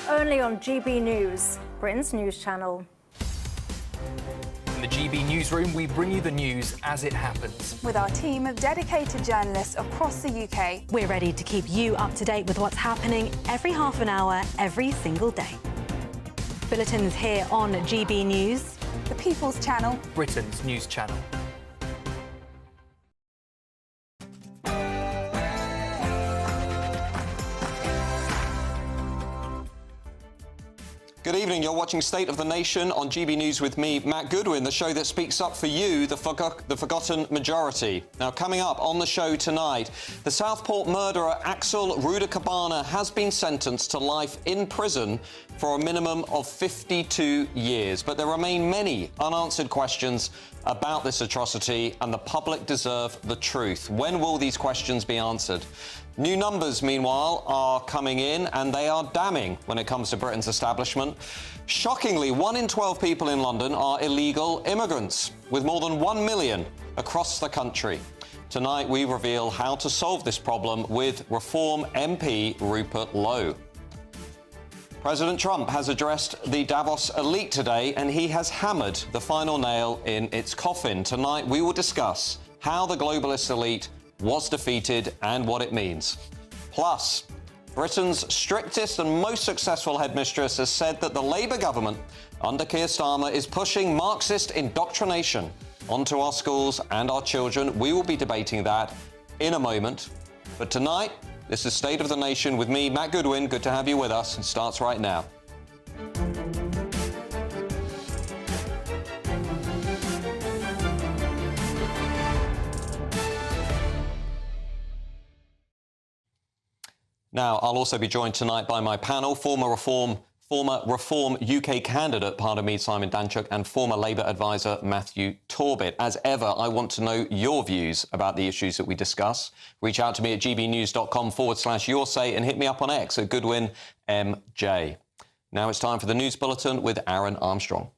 only on GB News, Britain's news channel. In the GB newsroom, we bring you the news as it happens. With our team of dedicated journalists across the UK. We're ready to keep you up to date with what's happening every half an hour, every single day. Bulletins here on GB News, The People's Channel, Britain's news channel. Good evening. You're watching State of the Nation on GB News with me, Matt Goodwin, the show that speaks up for you, the forgotten majority. Now, coming up on the show tonight, the Southport murderer Axel Rudakabana has been sentenced to life in prison for a minimum of 52 years. But there remain many unanswered questions about this atrocity, and the public deserve the truth. When will these questions be answered? New numbers, meanwhile, are coming in, and they are damning when it comes to Britain's establishment. Shockingly, 1 in 12 people in London are illegal immigrants, with more than 1 million across the country. Tonight, we reveal how to solve this problem with Reform MP Rupert Lowe. President Trump has addressed the Davos elite today, and he has hammered the final nail in its coffin. Tonight, we will discuss how the globalist elite was defeated and what it means. Plus, Britain's strictest and most successful headmistress has said that the Labour government under Keir Starmer is pushing Marxist indoctrination onto our schools and our children. We will be debating that in a moment. But tonight, this is State of the Nation with me, Matt Goodwin. Good to have you with us. It starts right now. Now, I'll also be joined tonight by my panel, former Reform UK candidate, Simon Danchuk, and former Labour advisor Matthew Torbett. As ever, I want to know your views about the issues that we discuss. Reach out to me at gbnews.com/your say and hit me up on X at GoodwinMJ. Now it's time for the News Bulletin with Aaron Armstrong.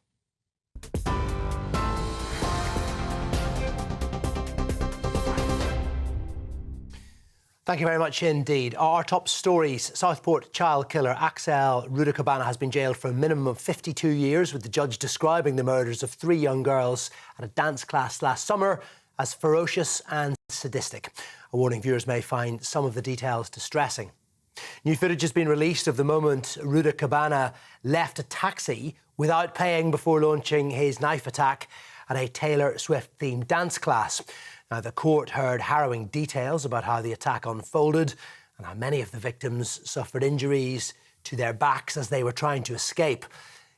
Thank you very much indeed. Our top stories. Southport child killer Axel Rudakabana has been jailed for a minimum of 52 years, with the judge describing the murders of 3 young girls at a dance class last summer as ferocious and sadistic. A warning viewers may find some of the details distressing. New footage has been released of the moment Rudakabana left a taxi without paying before launching his knife attack at a Taylor Swift-themed dance class. Now, the court heard harrowing details about how the attack unfolded and how many of the victims suffered injuries to their backs as they were trying to escape.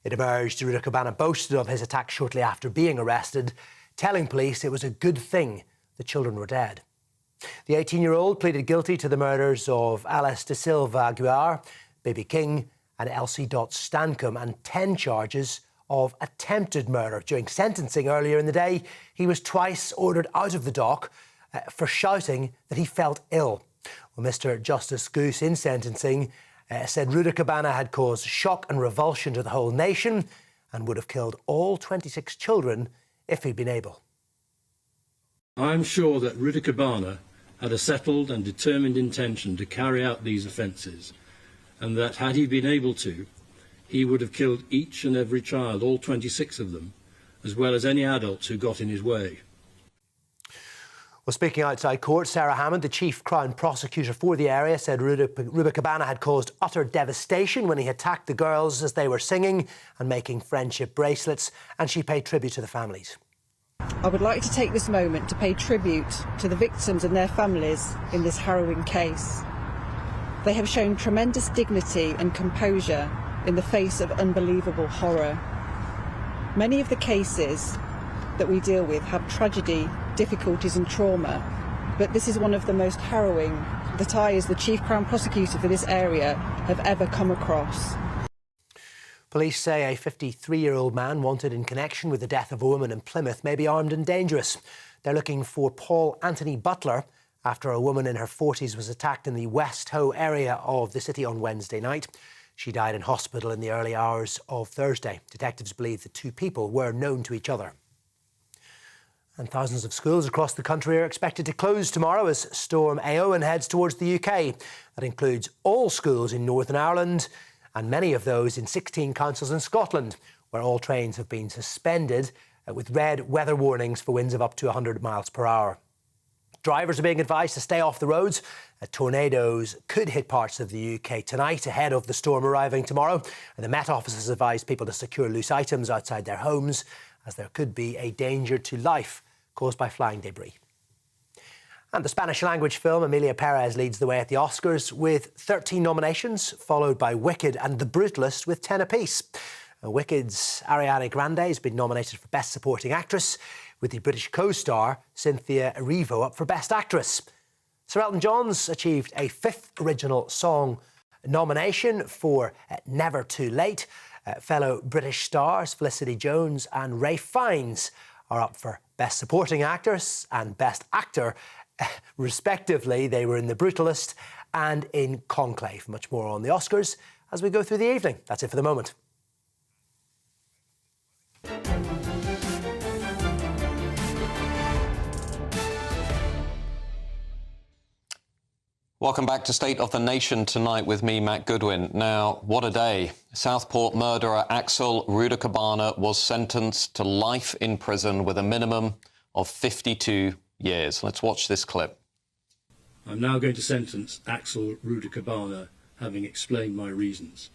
It emerged Rudakabana boasted of his attack shortly after being arrested, telling police it was a good thing the children were dead. The 18-year-old pleaded guilty to the murders of Alice de Silva Aguiar, Baby King and Elsie Dot Stancombe, and 10 charges of attempted murder. During sentencing earlier in the day, he was twice ordered out of the dock for shouting that he felt ill. Well, Mr Justice Goose, in sentencing, said Rudakabana had caused shock and revulsion to the whole nation and would have killed all 26 children if he'd been able. I'm sure that Rudakabana had a settled and determined intention to carry out these offences, and that had he been able to, he would have killed each and every child, all 26 of them, as well as any adults who got in his way. Well, speaking outside court, Sarah Hammond, the chief Crown prosecutor for the area, said Rudakabana had caused utter devastation when he attacked the girls as they were singing and making friendship bracelets, and she paid tribute to the families. I would like to take this moment to pay tribute to the victims and their families in this harrowing case. They have shown tremendous dignity and composure in the face of unbelievable horror. Many of the cases that we deal with have tragedy, difficulties and trauma, but this is one of the most harrowing that I, as the Chief Crown Prosecutor for this area, have ever come across. Police say a 53-year-old man wanted in connection with the death of a woman in Plymouth may be armed and dangerous. They're looking for Paul Anthony Butler after a woman in her 40s was attacked in the West Ho area of the city on Wednesday night. She died in hospital in the early hours of Thursday. Detectives believe the two people were known to each other. And thousands of schools across the country are expected to close tomorrow as Storm Eowyn heads towards the UK. That includes all schools in Northern Ireland and many of those in 16 councils in Scotland, where all trains have been suspended with red weather warnings for winds of up to 100 miles per hour. Drivers are being advised to stay off the roads. Tornadoes could hit parts of the UK tonight ahead of the storm arriving tomorrow. And the Met Office has advised people to secure loose items outside their homes, as there could be a danger to life caused by flying debris. And the Spanish-language film Emilia Perez leads the way at the Oscars with 13 nominations, followed by Wicked and The Brutalist with 10 apiece. Wicked's Ariana Grande has been nominated for Best Supporting Actress, with the British co-star Cynthia Erivo up for Best Actress. Sir Elton John's achieved a 5th original song nomination for Never Too Late. Fellow British stars Felicity Jones and Ralph Fiennes are up for Best Supporting Actress and Best Actor, respectively. They were in The Brutalist and in Conclave. Much more on the Oscars as we go through the evening. That's it for the moment. Welcome back to State of the Nation tonight with me, Matt Goodwin. Now, what a day. Southport murderer Axel Rudakabana was sentenced to life in prison with a minimum of 52 years. Let's watch this clip. I'm now going to sentence Axel Rudakabana, having explained my reasons.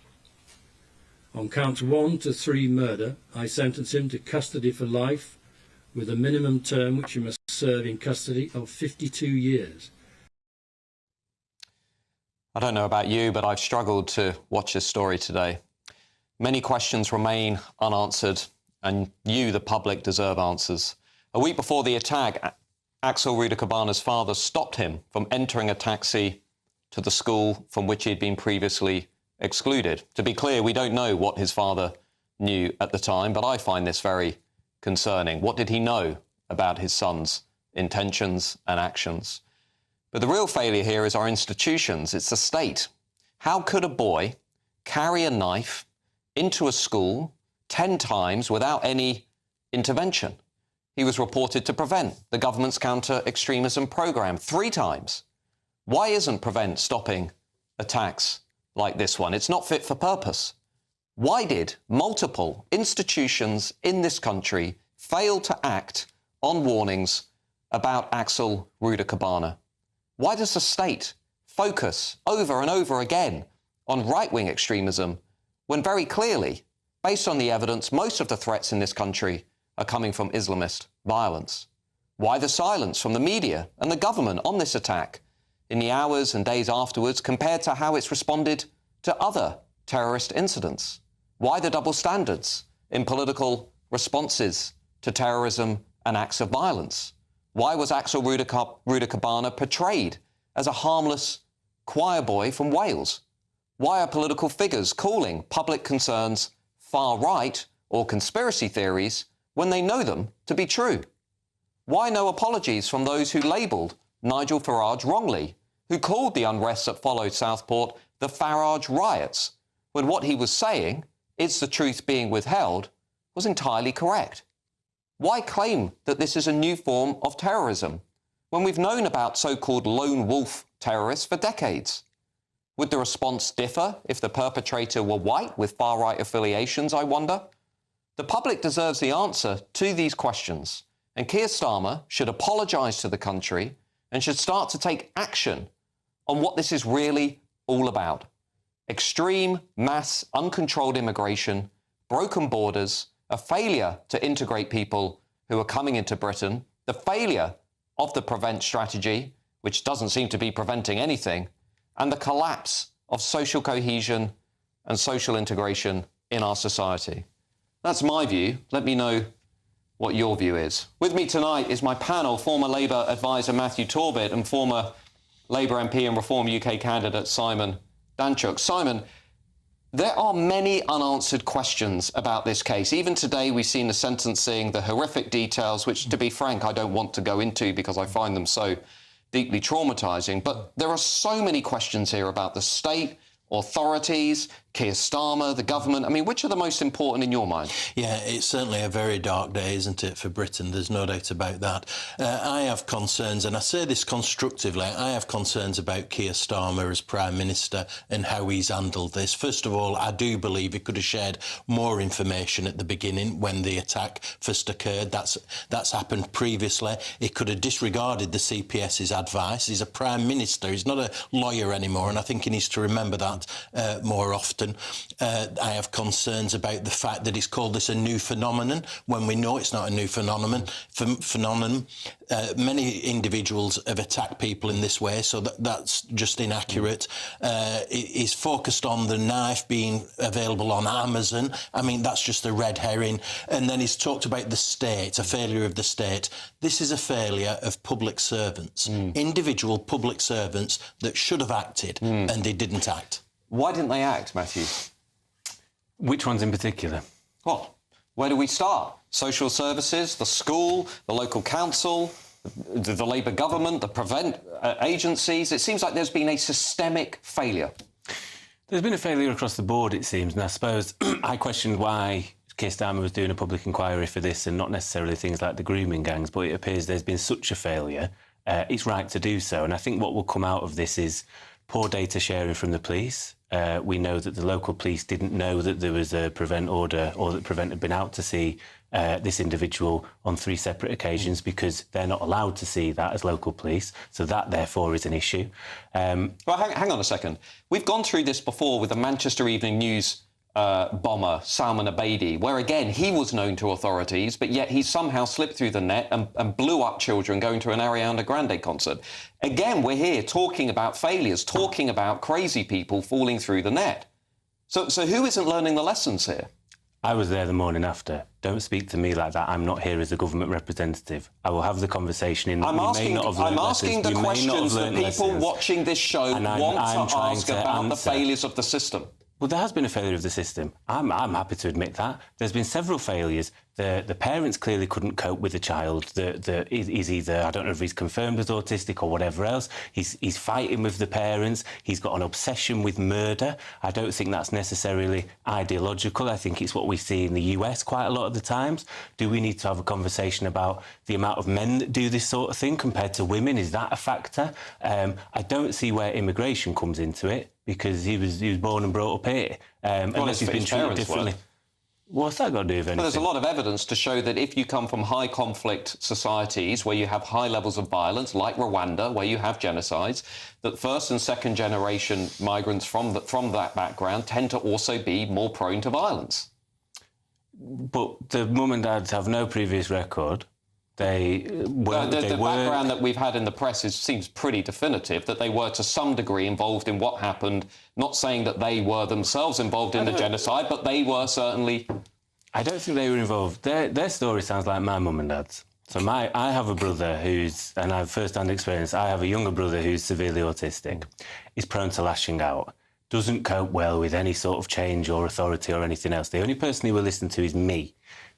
On counts 1 to 3 murder, I sentence him to custody for life with a minimum term which he must serve in custody of 52 years. I don't know about you, but I've struggled to watch this story today. Many questions remain unanswered, and you, the public, deserve answers. A week before the attack, Axel Rudakabana's father stopped him from entering a taxi to the school from which he had been previously excluded. To be clear, we don't know what his father knew at the time, but I find this very concerning. What did he know about his son's intentions and actions? But the real failure here is our institutions. It's the state. How could a boy carry a knife into a school 10 times without any intervention? He was reported to Prevent, the government's counter-extremism programme, 3 times. Why isn't Prevent stopping attacks like this one? It's not fit for purpose. Why did multiple institutions in this country fail to act on warnings about Axel Rudakabana? Why does the state focus over and over again on right-wing extremism when very clearly, based on the evidence, most of the threats in this country are coming from Islamist violence? Why the silence from the media and the government on this attack in the hours and days afterwards compared to how it's responded to other terrorist incidents? Why the double standards in political responses to terrorism and acts of violence? Why was Axel Rudakabana portrayed as a harmless choir boy from Wales? Why are political figures calling public concerns far-right or conspiracy theories when they know them to be true? Why no apologies from those who labelled Nigel Farage wrongly, who called the unrest that followed Southport the Farage riots, when what he was saying, "Is the truth being withheld," was entirely correct? Why claim that this is a new form of terrorism when we've known about so-called lone wolf terrorists for decades? Would the response differ if the perpetrator were white with far-right affiliations, I wonder? The public deserves the answer to these questions, and Keir Starmer should apologise to the country and should start to take action on what this is really all about. Extreme, mass, uncontrolled immigration, broken borders, a failure to integrate people who are coming into Britain, the failure of the Prevent strategy, which doesn't seem to be preventing anything, and the collapse of social cohesion and social integration in our society. That's my view. Let me know what your view is. With me tonight is my panel, former Labour advisor Matthew Torbett and former Labour MP and Reform UK candidate Simon Danchuk. Simon, there are many unanswered questions about this case. Even today, we've seen the sentencing, the horrific details, which, to be frank, I don't want to go into because I find them so deeply traumatising. But there are so many questions here about the state authorities, Keir Starmer, the government? I mean, which are the most important in your mind? Yeah, it's certainly a very dark day, isn't it, for Britain? There's no doubt about that. I have concerns, and I say this constructively, I have concerns about Keir Starmer as Prime Minister and how he's handled this. First of all, I do believe he could have shared more information at the beginning when the attack first occurred. That's happened previously. He could have disregarded the CPS's advice. He's a Prime Minister. He's not a lawyer anymore, and I think he needs to remember that more often. I have concerns about the fact that he's called this a new phenomenon when we know it's not a new phenomenon. Many individuals have attacked people in this way, so that's just inaccurate. He's focused on the knife being available on Amazon. I mean, that's just a red herring. And then he's talked about the state, a failure of the state. This is a failure of public servants, individual public servants that should have acted, and they didn't act. Why didn't they act, Matthew? Which ones in particular? Well, where do we start? Social services, the school, the local council, the Labour government, the prevent agencies. It seems like there's been a systemic failure. There's been a failure across the board, it seems, and I suppose I questioned why Keir Starmer was doing a public inquiry for this and not necessarily things like the grooming gangs, but it appears there's been such a failure. It's right to do so, and I think what will come out of this is poor data sharing from the police. We know that the local police didn't know that there was a prevent order or that prevent had been out to see this individual on 3 separate occasions because they're not allowed to see that as local police. So that, therefore, is an issue. Well, hang on a second. We've gone through this before with the Manchester Evening News bomber, Salman Abedi, where, again, he was known to authorities, but yet he somehow slipped through the net and blew up children going to an Ariana Grande concert. Again, we're here talking about failures, talking about crazy people falling through the net. So who isn't learning the lessons here? I was there the morning after. Don't speak to me like that. I'm not here as a government representative. I will have the conversation in... I'm asking the questions that people watching this show want to ask about the failures of the system. Well, there has been a failure of the system. I'm happy to admit that. There's been several failures. The parents clearly couldn't cope with the child. He's either, I don't know if he's confirmed as autistic or whatever else. He's fighting with the parents. He's got an obsession with murder. I don't think that's necessarily ideological. I think it's what we see in the US quite a lot of the times. Do we need to have a conversation about the amount of men that do this sort of thing compared to women? Is that a factor? I don't see where immigration comes into it, because he was born and brought up here. Unless he's been treated differently. What's that got to do with anything? Well, there's a lot of evidence to show that if you come from high conflict societies where you have high levels of violence, like Rwanda, where you have genocides, that first and second generation migrants from that background tend to also be more prone to violence. But the mum and dads have no previous record. The background that we've had in the press seems pretty definitive, that they were to some degree involved in what happened, not saying that they were themselves involved in the genocide, but they were certainly... I don't think they were involved. Their story sounds like my mum and dad's. So I have a brother who's, and I have first-hand experience, I have a younger brother who's severely autistic. He's prone to lashing out, doesn't cope well with any sort of change or authority or anything else. The only person he will listen to is me.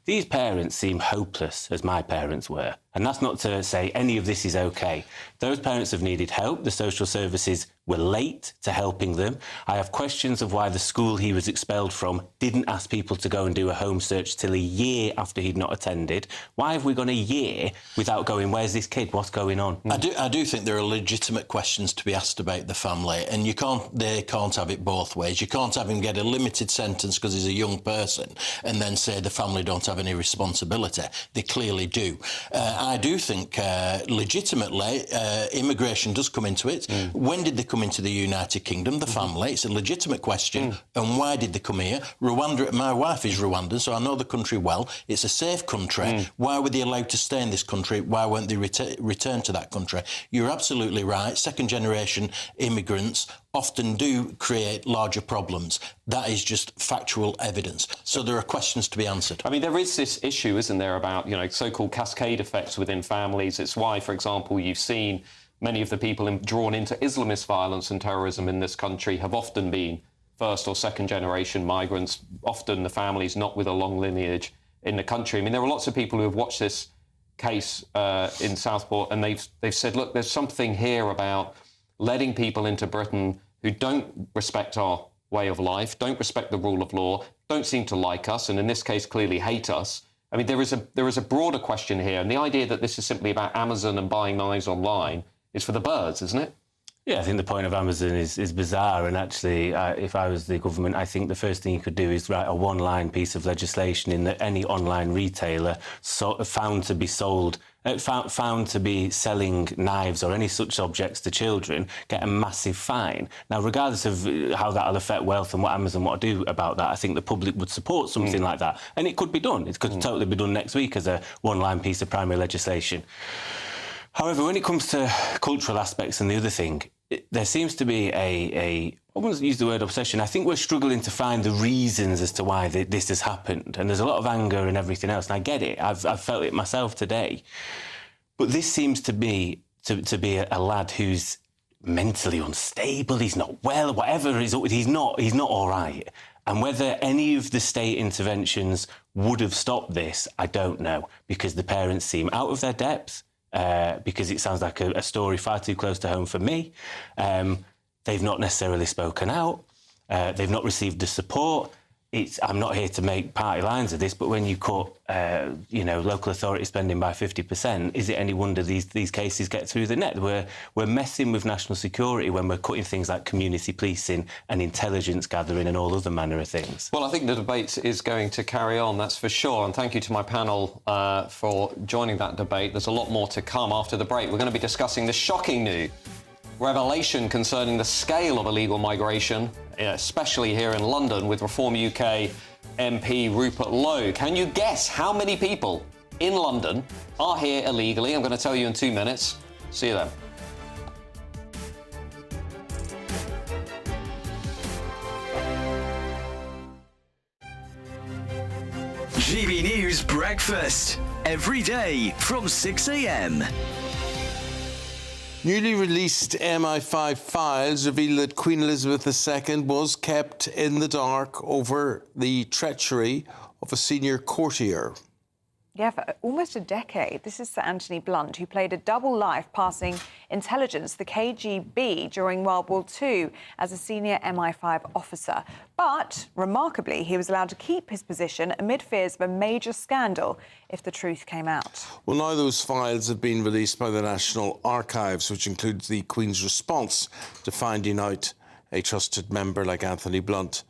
These parents seem hopeless, as my parents were. And that's not to say any of this is OK. Those parents have needed help. The social services were late to helping them. I have questions of why the school he was expelled from didn't ask people to go and do a home search till a year after he'd not attended. Why have we gone a year without going, where's this kid, what's going on? I do think there are legitimate questions to be asked about the family, and they can't have it both ways. You can't have him get a limited sentence because he's a young person and then say the family don't have any responsibility. They clearly do. I do think legitimately immigration does come into it. When did they come into the United Kingdom? The family. It's a legitimate question. And why did they come here? Rwanda. My wife is Rwandan, so I know the country well. It's a safe country. Why were they allowed to stay in this country? Why weren't they returned to that country? You're absolutely right. Second-generation immigrants often do create larger problems. That is just factual evidence. So there are questions to be answered. I mean, there is this issue, isn't there, about, so-called cascade effects within families. It's why, for example, you've seen many of the people drawn into Islamist violence and terrorism in this country have often been first or second generation migrants, often the families not with a long lineage in the country. I mean, there are lots of people who have watched this case in Southport and they've said, look, there's something here about letting people into Britain who don't respect our way of life, don't respect the rule of law, don't seem to like us, and in this case clearly hate us. I mean, there is a broader question here, and the idea that this is simply about Amazon and buying knives online is for the birds, isn't it? Yeah, I think the point of Amazon is bizarre, and actually, if I was the government, I think the first thing you could do is write a one-line piece of legislation in that any online retailer found to be selling knives or any such objects to children get a massive fine. Now, regardless of how that'll affect wealth and what Amazon want to do about that, I think the public would support something like that, and it could be done. It could totally be done next week as a one-line piece of primary legislation. However, when it comes to cultural aspects and the other thing, there seems to be I wouldn't use the word obsession. I think we're struggling to find the reasons as to why this has happened. And there's a lot of anger and everything else. And I get it. I've felt it myself today. But this seems to be a lad who's mentally unstable. He's not well, whatever. He's not all right. And whether any of the state interventions would have stopped this, I don't know, because the parents seem out of their depth. Because it sounds like a story far too close to home for me. They've not necessarily spoken out. They've not received the support. I'm not here to make party lines of this, but when you cut, local authority spending by 50%, is it any wonder these cases get through the net? We're messing with national security when we're cutting things like community policing and intelligence gathering and all other manner of things. Well, I think the debate is going to carry on, that's for sure. And thank you to my panel for joining that debate. There's a lot more to come after the break. We're going to be discussing the shocking new revelation concerning the scale of illegal migration, especially here in London, with Reform UK MP Rupert Lowe. Can you guess how many people in London are here illegally? I'm going to tell you in 2 minutes. See you then. GB News Breakfast, every day from 6 a.m. Newly released MI5 files reveal that Queen Elizabeth II was kept in the dark over the treachery of a senior courtier. Yeah, for almost a decade. This is Sir Anthony Blunt, who played a double life, passing intelligence, the KGB, during World War II as a senior MI5 officer. But, remarkably, he was allowed to keep his position amid fears of a major scandal if the truth came out. Well, now those files have been released by the National Archives, which includes the Queen's response to finding out a trusted member like Anthony Blunt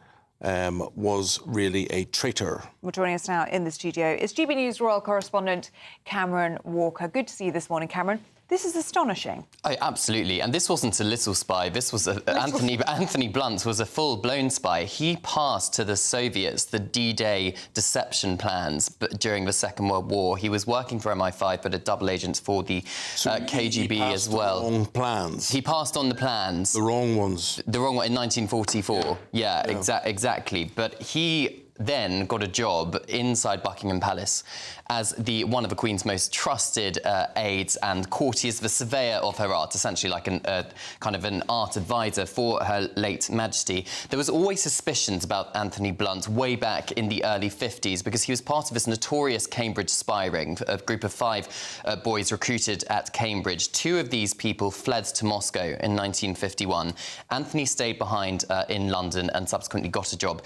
was really a traitor. Well, joining us now in the studio is GB News royal correspondent Cameron Walker. Good to see you this morning, Cameron. This is astonishing. Oh, absolutely. And this wasn't a little spy. This was Anthony Blunt was a full-blown spy. He passed to the Soviets the D-Day deception plans during the Second World War. He was working for MI5, but a double agent for the KGB as well. The wrong plans. He passed on the plans. The wrong ones. The wrong one in 1944. Yeah. Exactly. But he then got a job inside Buckingham Palace as one of the Queen's most trusted aides and courtiers, the surveyor of her art, essentially like kind of an art advisor for her late Majesty. There was always suspicions about Anthony Blunt way back in the early 50s because he was part of this notorious Cambridge spy ring, a group of 5 boys recruited at Cambridge. 2 of these people fled to Moscow in 1951. Anthony stayed behind in London and subsequently got a job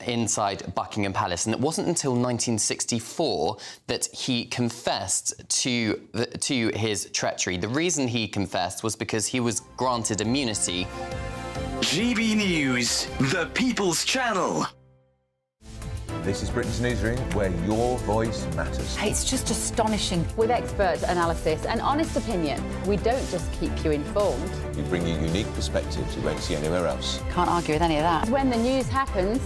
inside Buckingham Palace. And it wasn't until 1964 that he confessed to his treachery. The reason he confessed was because he was granted immunity. GB News, the People's Channel. This is Britain's Newsroom, where your voice matters. It's just astonishing. With expert analysis and honest opinion, we don't just keep you informed. We bring you unique perspectives you won't see anywhere else. Can't argue with any of that. When the news happens,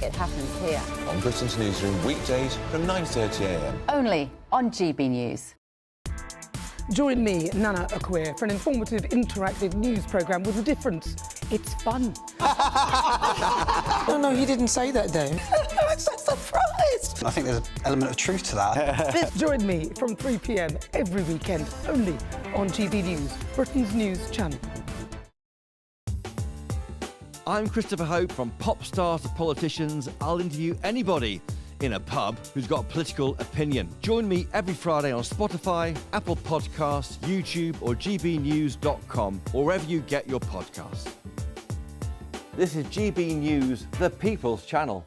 it happens here. On Britain's Newsroom, weekdays from 9:30 a.m. Only on GB News. Join me, Nana Akwe, for an informative, interactive news programme with a difference. It's fun. No, he didn't say that, though. I'm so surprised. I think there's an element of truth to that. Join me from 3 p.m. every weekend, only on GB News, Britain's news channel. I'm Christopher Hope. From pop stars to politicians, I'll interview anybody in a pub who's got a political opinion. Join me every Friday on Spotify, Apple Podcasts, YouTube or gbnews.com, or wherever you get your podcasts. This is GB News, the People's Channel.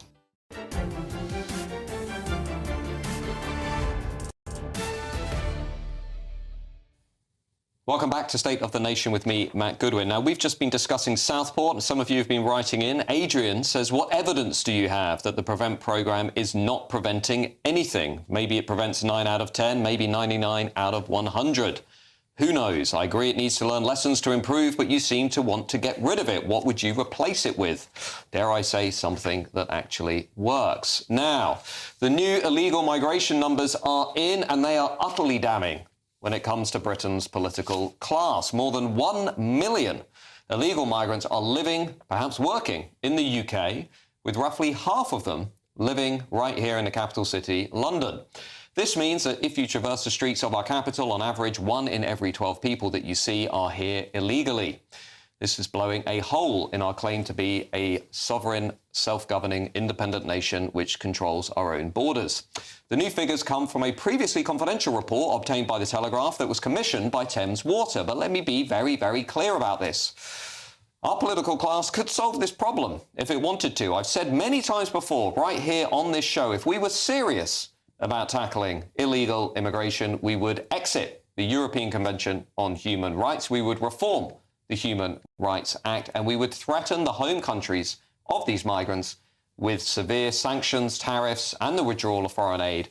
Welcome back to State of the Nation with me, Matt Goodwin. Now, we've just been discussing Southport, and some of you have been writing in. Adrian says, what evidence do you have that the PREVENT programme is not preventing anything? Maybe it prevents 9 out of 10, maybe 99 out of 100. Who knows? I agree it needs to learn lessons to improve, but you seem to want to get rid of it. What would you replace it with? Dare I say something that actually works? Now, the new illegal migration numbers are in, and they are utterly damning when it comes to Britain's political class. More than 1 million illegal migrants are living, perhaps working, in the UK, with roughly half of them living right here in the capital city, London. This means that if you traverse the streets of our capital, on average, 1 in every 12 people that you see are here illegally. This is blowing a hole in our claim to be a sovereign, self-governing, independent nation which controls our own borders. The new figures come from a previously confidential report obtained by The Telegraph that was commissioned by Thames Water. But let me be very, very clear about this. Our political class could solve this problem if it wanted to. I've said many times before, right here on this show, if we were serious about tackling illegal immigration, we would exit the European Convention on Human Rights. We would reform the Human Rights Act, and we would threaten the home countries of these migrants with severe sanctions, tariffs, and the withdrawal of foreign aid,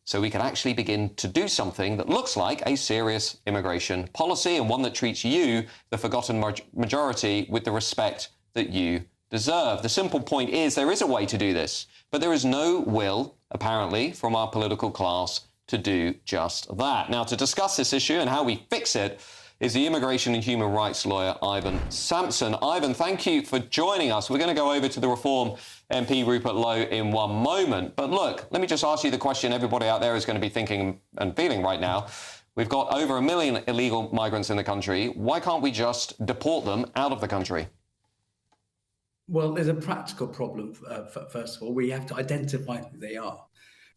so we can actually begin to do something that looks like a serious immigration policy, and one that treats you, the forgotten majority, with the respect that you deserve. The simple point is there is a way to do this, but there is no will, apparently, from our political class to do just that. Now, to discuss this issue and how we fix it is the immigration and human rights lawyer, Ivan Sampson. Ivan, thank you for joining us. We're going to go over to the Reform MP, Rupert Lowe, in one moment. But look, let me just ask you the question everybody out there is going to be thinking and feeling right now. We've got over 1 million illegal migrants in the country. Why can't we just deport them out of the country? Well, there's a practical problem, first of all. We have to identify who they are.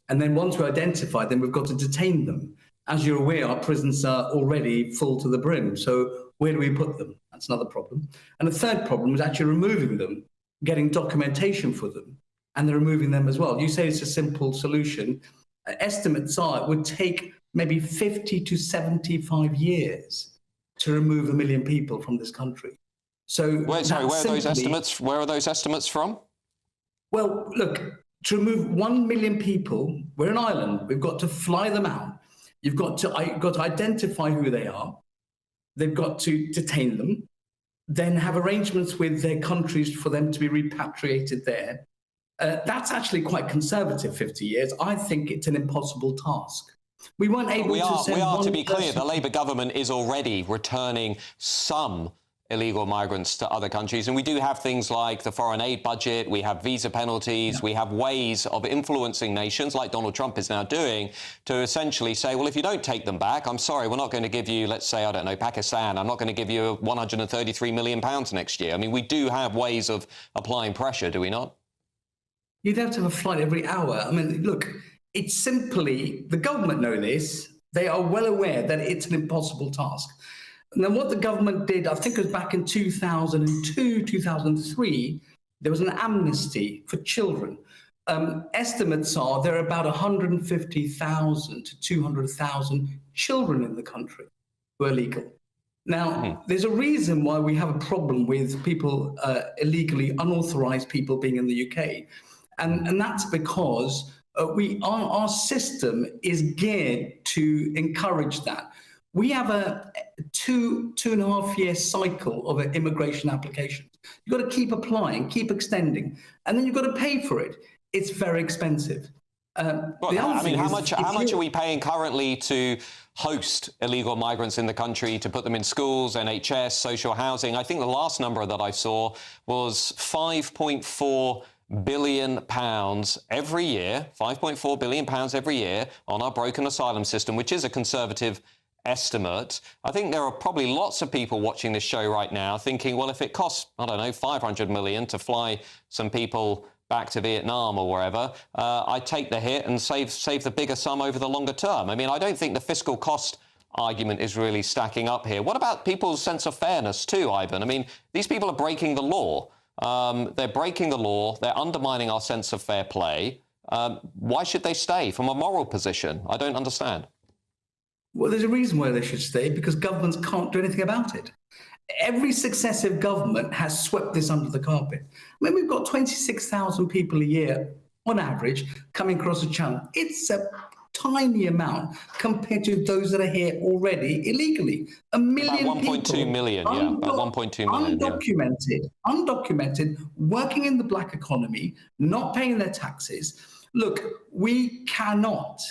And then once we identify them, we've got to detain them. As you're aware, our prisons are already full to the brim. So where do we put them? That's another problem. And the third problem is actually removing them, getting documentation for them, and then removing them as well. You say it's a simple solution. Estimates are it would take maybe 50 to 75 years to remove 1 million people from this country. So where are those estimates? Where are those estimates from? Well, look, to remove 1 million people, we're an island. We've got to fly them out. You've got to identify who they are. They've got to detain them, then have arrangements with their countries for them to be repatriated there. That's actually quite conservative, 50 years. I think it's an impossible task. We weren't able to send one to be clear, person. the Labour government is already returning some illegal migrants to other countries. And we do have things like the foreign aid budget, we have visa penalties, we have ways of influencing nations, like Donald Trump is now doing, to essentially say, well, if you don't take them back, I'm sorry, we're not going to give you, let's say, I don't know, Pakistan, I'm not going to give you £133 million next year. I mean, we do have ways of applying pressure, do we not? You'd have to have a flight every hour. I mean, look, it's simply, the government know this, they are well aware that it's an impossible task. And then what the government did, I think it was back in 2002, 2003, there was an amnesty for children. Estimates are there are about 150,000 to 200,000 children in the country who are illegal. Now, there's a reason why we have a problem with people, illegally unauthorised people being in the UK. And that's because our system is geared to encourage that. We have a 2.5 year cycle of an immigration application. You've got to keep applying, keep extending, and then you've got to pay for it. It's very expensive. How much are we paying currently to host illegal migrants in the country, to put them in schools, NHS, social housing? I think the last number that I saw was £5.4 billion every year, £5.4 billion every year on our broken asylum system, which is a Conservative estimate. I think there are probably lots of people watching this show right now thinking, well, if it costs, I don't know, 500 million to fly some people back to Vietnam or wherever, I'd take the hit and save the bigger sum over the longer term. I mean, I don't think the fiscal cost argument is really stacking up here. What about people's sense of fairness too, Ivan? I mean, these people are breaking the law. They're breaking the law. They're undermining our sense of fair play. Why should they stay from a moral position? I don't understand. Well, there's a reason why they should stay, because governments can't do anything about it. Every successive government has swept this under the carpet. I mean, we've got 26,000 people a year, on average, coming across the channel. It's a tiny amount compared to those that are here already illegally. A million about 1.2 million, yeah, about 1.2 million. Undocumented, working in the black economy, not paying their taxes. Look, we cannot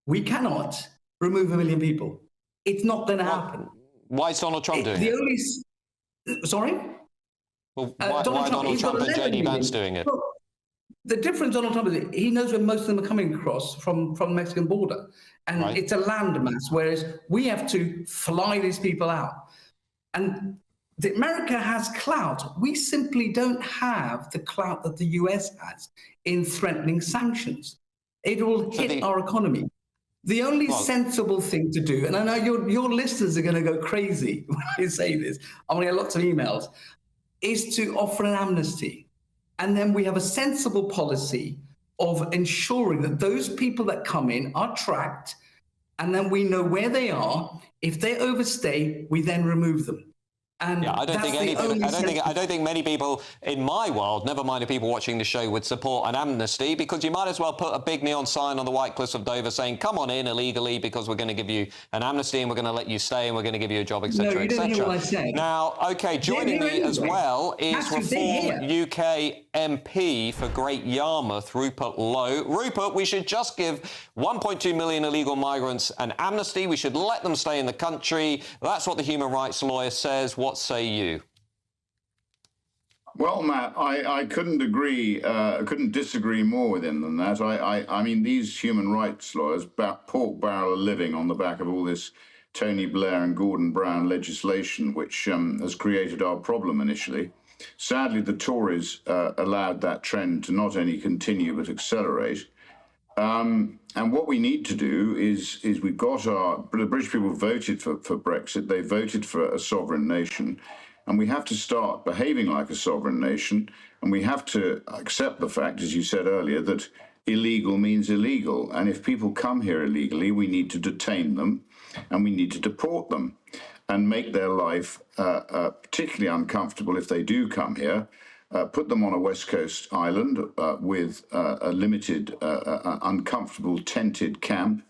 remove 1 million people. It's not going to happen. Why is Donald Trump doing it? Sorry? Well, why are Donald Trump and JD Vance doing it? Well, the difference Donald Trump is he knows where most of them are coming across from the Mexican border. And it's a landmass, whereas we have to fly these people out. And America has clout. We simply don't have the clout that the US has in threatening sanctions. It will hit our economy. The only sensible thing to do, and I know your listeners are going to go crazy when I say this, I'm going to get lots of emails, is to offer an amnesty. And then we have a sensible policy of ensuring that those people that come in are tracked, and then we know where they are. If they overstay, we then remove them. And yeah, I don't think many people in my world, never mind the people watching the show, would support an amnesty, because you might as well put a big neon sign on the White Cliffs of Dover saying, come on in illegally because we're going to give you an amnesty and we're going to let you stay and we're going to give you a job, etc., etc. Now, OK, joining me as well is Reform UK MP for Great Yarmouth, Rupert Lowe. Rupert, we should just give 1.2 million illegal migrants an amnesty. We should let them stay in the country. That's what the human rights lawyer says. What say you? Well, Matt, I couldn't disagree more with him than that. I mean, these human rights lawyers pork barrel a living on the back of all this Tony Blair and Gordon Brown legislation, which has created our problem initially. Sadly, the Tories allowed that trend to not only continue but accelerate. And what we need to do is we've got the British people voted for Brexit. They voted for a sovereign nation. And we have to start behaving like a sovereign nation. And we have to accept the fact, as you said earlier, that illegal means illegal. And if people come here illegally, we need to detain them and we need to deport them and make their life particularly uncomfortable if they do come here. Put them on a West Coast island with a limited, uncomfortable tented camp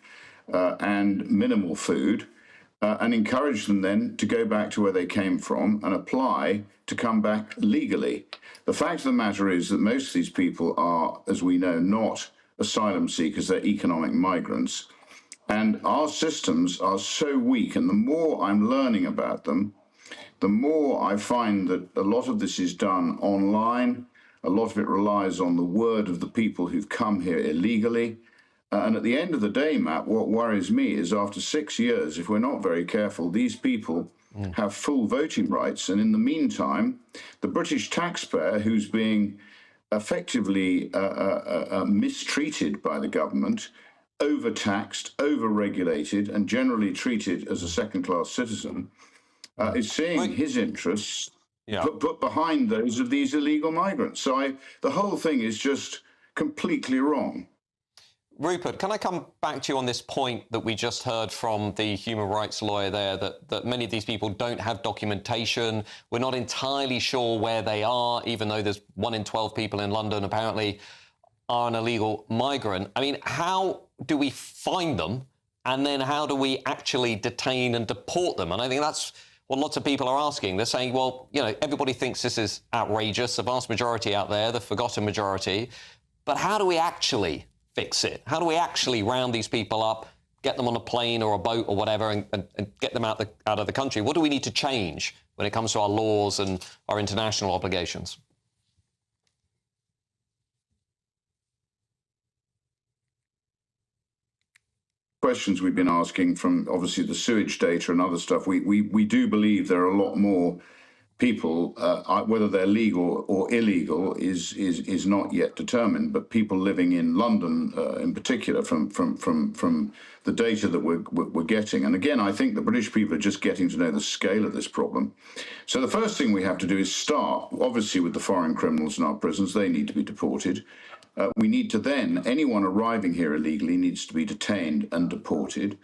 and minimal food, and encourage them then to go back to where they came from and apply to come back legally. The fact of the matter is that most of these people are, as we know, not asylum seekers, they're economic migrants. And our systems are so weak, and the more I'm learning about them, the more I find that a lot of this is done online. A lot of it relies on the word of the people who've come here illegally. And at the end of the day, Matt, what worries me is after 6 years, if we're not very careful, these people have full voting rights. And in the meantime, the British taxpayer, who's being effectively mistreated by the government, overtaxed, overregulated, and generally treated as a second-class citizen, is seeing his interests put behind those of these illegal migrants. So the whole thing is just completely wrong. Rupert, can I come back to you on this point that we just heard from the human rights lawyer there, that many of these people don't have documentation. We're not entirely sure where they are, even though there's 1 in 12 people in London apparently are an illegal migrant. I mean, how do we find them? And then how do we actually detain and deport them? And I think that's what lots of people are asking. They're saying, well, you know, everybody thinks this is outrageous, the vast majority out there, the forgotten majority. But how do we actually fix it? How do we actually round these people up, get them on a plane or a boat or whatever, and get them out of the country? What do we need to change when it comes to our laws and our international obligations? Questions we've been asking from obviously the sewage data and other stuff, we do believe there are a lot more people, whether they're legal or illegal, is not yet determined. But people living in London, in particular, from the data that we're getting, and again, I think the British people are just getting to know the scale of this problem. So the first thing we have to do is start, obviously, with the foreign criminals in our prisons. They need to be deported. We need to then, anyone arriving here illegally needs to be detained and deported.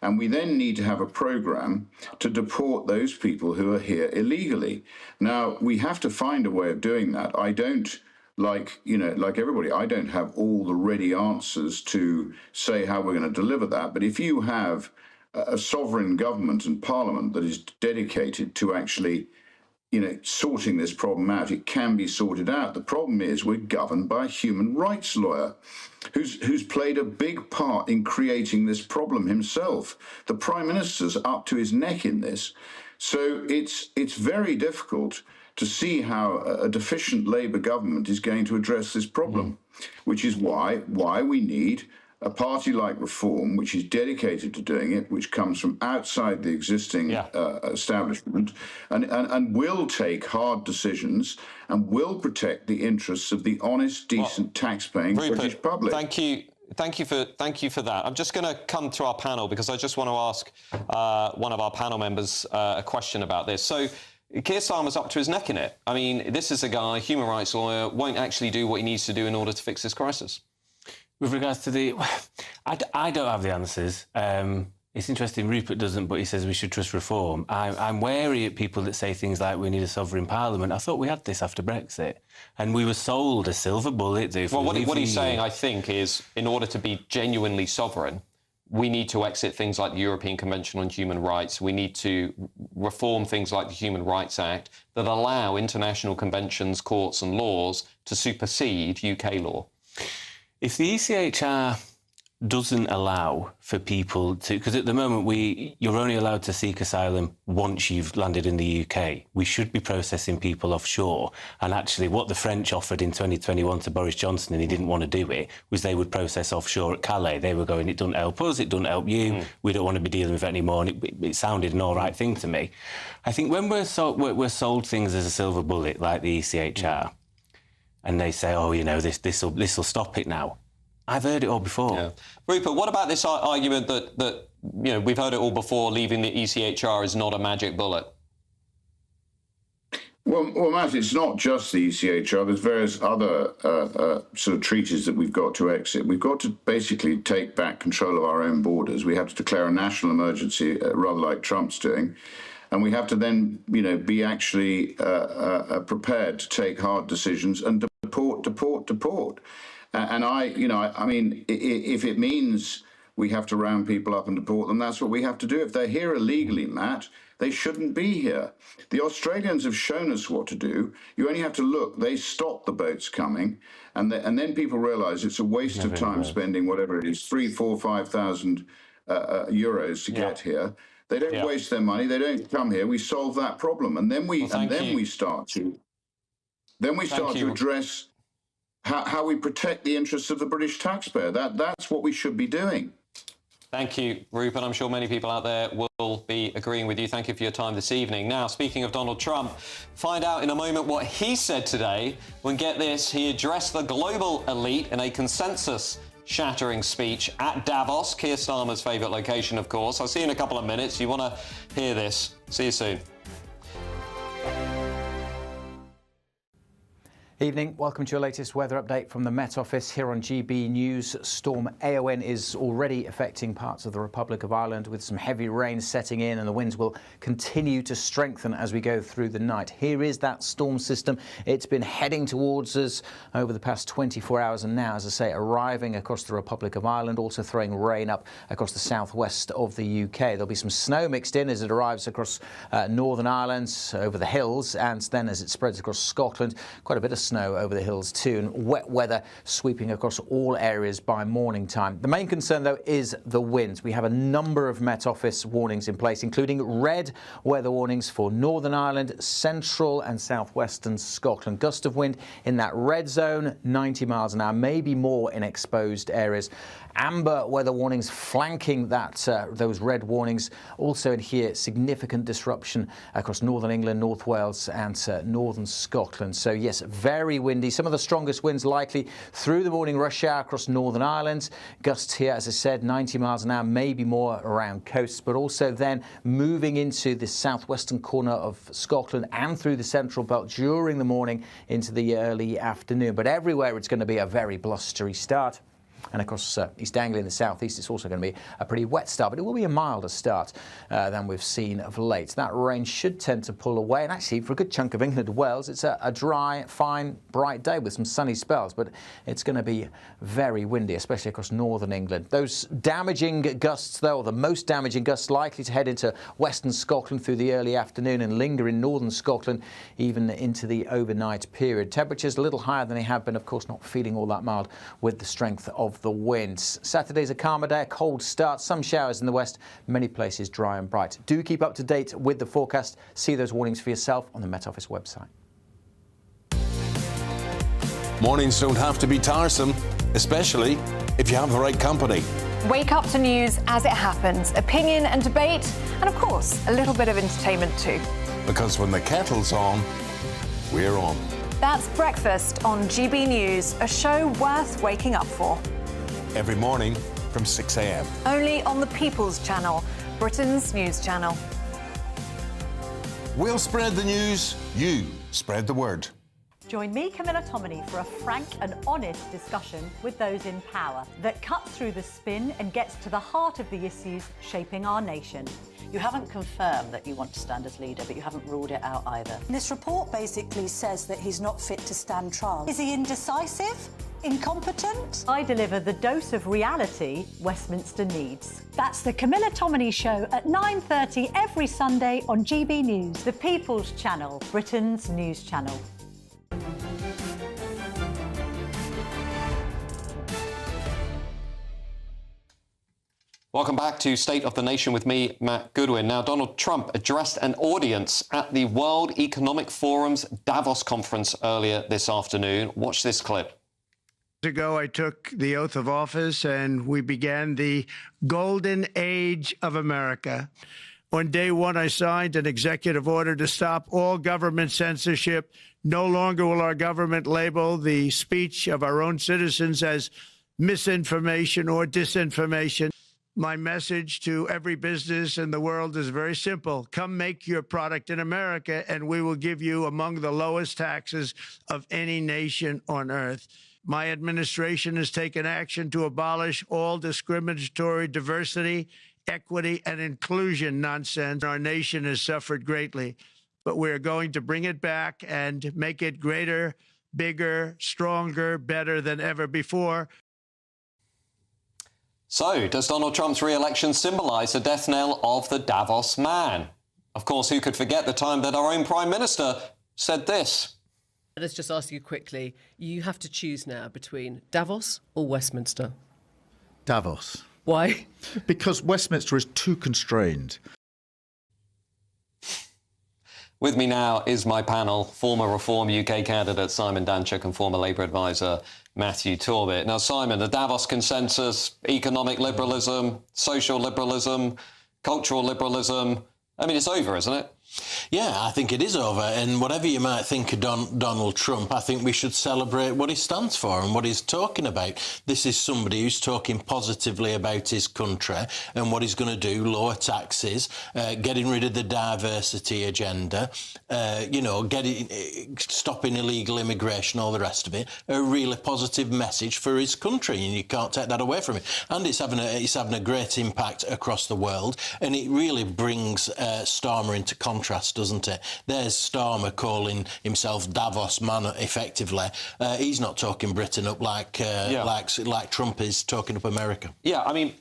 And we then need to have a program to deport those people who are here illegally. Now, we have to find a way of doing that. I don't, like everybody, I don't have all the ready answers to say how we're going to deliver that. But if you have a sovereign government and parliament that is dedicated to actually sorting this problem out, it can be sorted out. The problem is we're governed by a human rights lawyer who's played a big part in creating this problem himself. The Prime Minister's up to his neck in this. So it's very difficult to see how a deficient Labour government is going to address this problem, which is why we need a party like Reform, which is dedicated to doing it, which comes from outside the existing establishment, and will take hard decisions and will protect the interests of the honest, decent, tax-paying British public. Thank you for that. I'm just going to come to our panel because I just want to ask one of our panel members a question about this. So, Keir Starmer's up to his neck in it. I mean, this is a guy, human rights lawyer, won't actually do what he needs to do in order to fix this crisis. With regards to the... I don't have the answers. It's interesting, Rupert doesn't, but he says we should trust Reform. I'm wary of people that say things like we need a sovereign parliament. I thought we had this after Brexit. And we were sold a silver bullet. Well, what he's saying, I think, is in order to be genuinely sovereign, we need to exit things like the European Convention on Human Rights. We need to reform things like the Human Rights Act that allow international conventions, courts and laws to supersede UK law. If the ECHR doesn't allow for people to... Because at the moment, you're only allowed to seek asylum once you've landed in the UK. We should be processing people offshore. And actually, what the French offered in 2021 to Boris Johnson, and he didn't want to do it, was they would process offshore at Calais. They were going, it doesn't help us, it doesn't help you, we don't want to be dealing with it anymore. And it sounded an all right thing to me. I think when we're sold things as a silver bullet, like the ECHR, and they say, oh, this will stop it now. I've heard it all before. Yeah. Rupert, what about this argument that we've heard it all before, leaving the ECHR is not a magic bullet? Well, Matt, it's not just the ECHR. There's various other sort of treaties that we've got to exit. We've got to basically take back control of our own borders. We have to declare a national emergency, rather like Trump's doing. And we have to then, be actually prepared to take hard decisions and deport. And I mean, if it means we have to round people up and deport them, that's what we have to do. If they're here illegally, Matt, they shouldn't be here. The Australians have shown us what to do. You only have to look. They stop the boats coming, and then people realise it's a waste of time spending whatever it is, 3,000, 4,000, 5,000 euros to get here. They don't waste their money. They don't come here. We solve that problem, and then we start to address how we protect the interests of the British taxpayer. That's what we should be doing. Thank you, Rupert. I'm sure many people out there will be agreeing with you. Thank you for your time this evening. Now, speaking of Donald Trump, find out in a moment what he said today. When, get this, he addressed the global elite in a consensus-shattering speech at Davos, Keir Starmer's favourite location, of course. I'll see you in a couple of minutes. You want to hear this. See you soon. Evening, welcome to your latest weather update from the Met Office here on GB News. Storm Aon is already affecting parts of the Republic of Ireland with some heavy rain setting in, and the winds will continue to strengthen as we go through the night. Here is that storm system. It's been heading towards us over the past 24 hours and now, as I say, arriving across the Republic of Ireland, also throwing rain up across the southwest of the UK. There'll be some snow mixed in as it arrives across Northern Ireland, over the hills, and then as it spreads across Scotland, quite a bit of snow over the hills too, and wet weather sweeping across all areas by morning time. The main concern, though, is the winds. We have a number of Met Office warnings in place, including red weather warnings for Northern Ireland, central and southwestern Scotland. Gust of wind in that red zone, 90 miles an hour, maybe more in exposed areas. Amber weather warnings flanking those red warnings. Also in here, significant disruption across northern England, North Wales and northern Scotland. So yes, very windy. Some of the strongest winds likely through the morning rush hour across Northern Ireland. Gusts here, as I said, 90 miles an hour, maybe more around coasts, but also then moving into the southwestern corner of Scotland and through the central belt during the morning into the early afternoon. But everywhere it's going to be a very blustery start. And of course, East Anglia in the southeast, it's also going to be a pretty wet start, but it will be a milder start than we've seen of late. That rain should tend to pull away, and actually for a good chunk of England and Wales, it's a dry, fine, bright day with some sunny spells, but it's going to be very windy, especially across northern England. Those damaging gusts, though, or the most damaging gusts, likely to head into western Scotland through the early afternoon and linger in northern Scotland even into the overnight period. Temperatures a little higher than they have been, of course, not feeling all that mild with the strength of the winds. Saturday's a calmer day, a cold start, some showers in the west, many places dry and bright. Do keep up to date with the forecast. See those warnings for yourself on the Met Office website. Mornings don't have to be tiresome, especially if you have the right company. Wake up to news as it happens, opinion and debate, and of course, a little bit of entertainment too. Because when the kettle's on, we're on. That's Breakfast on GB News, a show worth waking up for. Every morning from 6 a.m. Only on the People's Channel, Britain's news channel. We'll spread the news, you spread the word. Join me, Camilla Tominey, for a frank and honest discussion with those in power that cuts through the spin and gets to the heart of the issues shaping our nation. You haven't confirmed that you want to stand as leader, but you haven't ruled it out either. This report basically says that he's not fit to stand trial. Is he indecisive? Incompetent? I deliver the dose of reality Westminster needs. That's the Camilla Tominey Show at 9:30 every Sunday on GB News. The People's Channel, Britain's news channel. Welcome back to State of the Nation with me, Matt Goodwin. Now, Donald Trump addressed an audience at the World Economic Forum's Davos conference earlier this afternoon. Watch this clip. Ago, I took the oath of office and we began the golden age of America. On day one, I signed an executive order to stop all government censorship. No longer will our government label the speech of our own citizens as misinformation or disinformation. My message to every business in the world is very simple. Come make your product in America, and we will give you among the lowest taxes of any nation on earth. My administration has taken action to abolish all discriminatory diversity, equity, and inclusion nonsense. Our nation has suffered greatly, but we're going to bring it back and make it greater, bigger, stronger, better than ever before. So, does Donald Trump's re-election symbolise the death knell of the Davos man? Of course, who could forget the time that our own Prime Minister said this? Let's just ask you quickly, you have to choose now between Davos or Westminster? Davos. Why? Because Westminster is too constrained. With me now is my panel, former Reform UK candidate Simon Danchuk and former Labour advisor Matthew Torbett. Now, Simon, the Davos consensus, economic liberalism, social liberalism, cultural liberalism, I mean, it's over, isn't it? Yeah, I think it is over. And whatever you might think of Donald Trump, I think we should celebrate what he stands for and what he's talking about. This is somebody who's talking positively about his country and what he's going to do, lower taxes, getting rid of the diversity agenda, stopping illegal immigration, all the rest of it. A really positive message for his country, and you can't take that away from him. And it's having a great impact across the world, and it really brings Starmer into contrast, doesn't it? There's Starmer calling himself Davos man, effectively. He's not talking Britain up like Trump is talking up America. Yeah, I mean,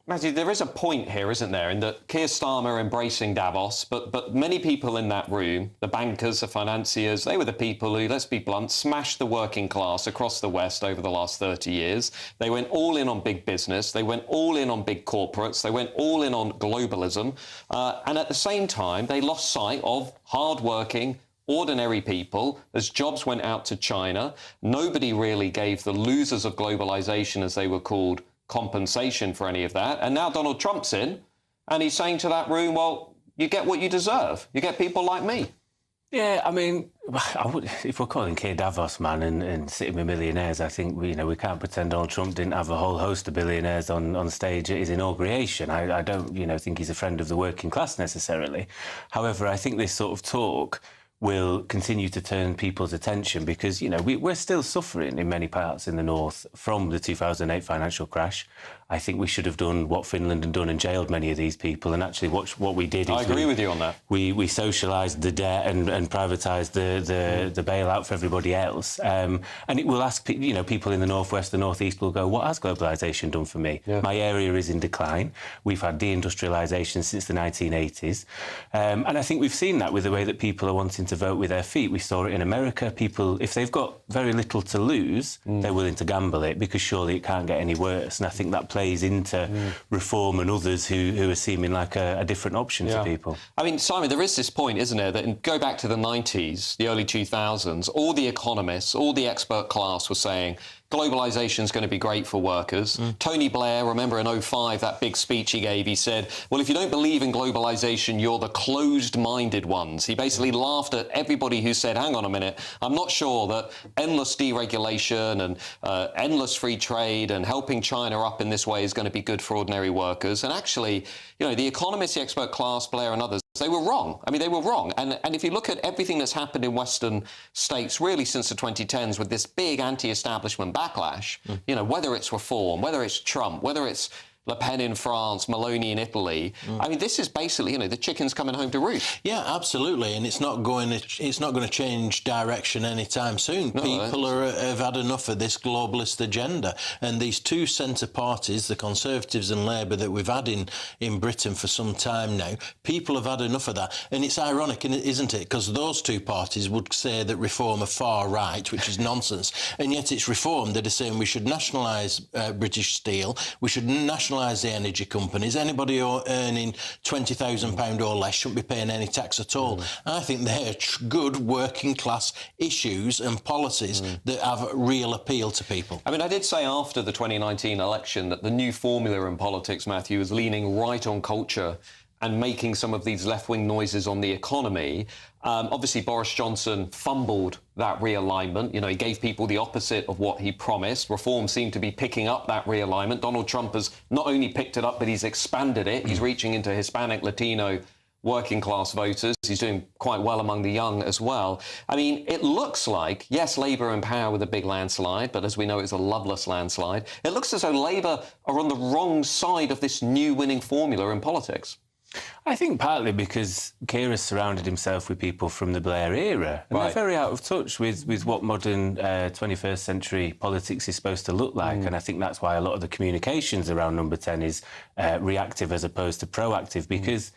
Matthew, there is a point here, isn't there, in that Keir Starmer embracing Davos, but many people in that room, the bankers, the financiers, they were the people who, let's be blunt, smashed the working class across the West over the last 30 years. They went all in on big business. They went all in on big corporates. They went all in on globalism. And at the same time, they lost sight of hard-working, ordinary people as jobs went out to China. Nobody really gave the losers of globalisation, as they were called, compensation for any of that. And now Donald Trump's in, and he's saying to that room, well, you get what you deserve. You get people like me. Yeah, I mean, if we're calling Keir Davos, man, and sitting with millionaires, I think, we can't pretend Donald Trump didn't have a whole host of billionaires on stage at his inauguration. I don't, think he's a friend of the working class necessarily. However, I think this sort of talk will continue to turn people's attention because, we're still suffering in many parts in the north from the 2008 financial crash. I think we should have done what Finland had done and jailed many of these people, and actually what we did is... I agree with you on that. We socialised the debt and privatised the bailout for everybody else. And it will ask, people in the northwest, the northeast will go, what has globalisation done for me? Yeah. My area is in decline. We've had deindustrialisation since the 1980s. And I think we've seen that with the way that people are wanting to vote with their feet. We saw it in America. People, if they've got very little to lose, they're willing to gamble it because surely it can't get any worse. And I think that plays into Reform and others who are seeming like a different option to people. I mean, Simon, there is this point, isn't there, that go back to the 90s, the early 2000s, all the economists, all the expert class were saying globalisation is going to be great for workers. Tony Blair, remember in 2005, that big speech he gave, he said, well, if you don't believe in globalisation, you're the closed-minded ones. He basically laughed at everybody who said, hang on a minute, I'm not sure that endless deregulation and endless free trade and helping China up in this way is going to be good for ordinary workers. And actually, the economists, the expert class, Blair and others, they were wrong. I mean, they were wrong. And if you look at everything that's happened in Western states, really since the 2010s, with this big anti-establishment backlash, whether it's Reform, whether it's Trump, whether it's Le Pen in France, Meloni in Italy. I mean, this is basically, the chicken's coming home to roost. Yeah, absolutely, and it's not going to change direction anytime soon. No, People have had enough of this globalist agenda, and these two centre parties, the Conservatives and Labour, that we've had in Britain for some time now, people have had enough of that. And it's ironic, isn't it? Because those two parties would say that Reform are far right, which is nonsense, and yet it's Reform that are saying we should nationalise British Steel, we should nationalise the energy companies. Anybody earning £20,000 or less shouldn't be paying any tax at all. I think they're good working class issues and policies that have real appeal to people. I mean, I did say after the 2019 election that the new formula in politics, Matthew, is leaning right on culture and making some of these left-wing noises on the economy. Obviously, Boris Johnson fumbled that realignment. He gave people the opposite of what he promised. Reform seemed to be picking up that realignment. Donald Trump has not only picked it up, but he's expanded it. He's reaching into Hispanic, Latino, working-class voters. He's doing quite well among the young as well. I mean, it looks like, yes, Labour in power with a big landslide, but as we know, it's a loveless landslide. It looks as though Labour are on the wrong side of this new winning formula in politics. I think partly because Keir has surrounded himself with people from the Blair era, and they're very out of touch with what modern 21st century politics is supposed to look like. And I think that's why a lot of the communications around Number 10 is reactive as opposed to proactive, because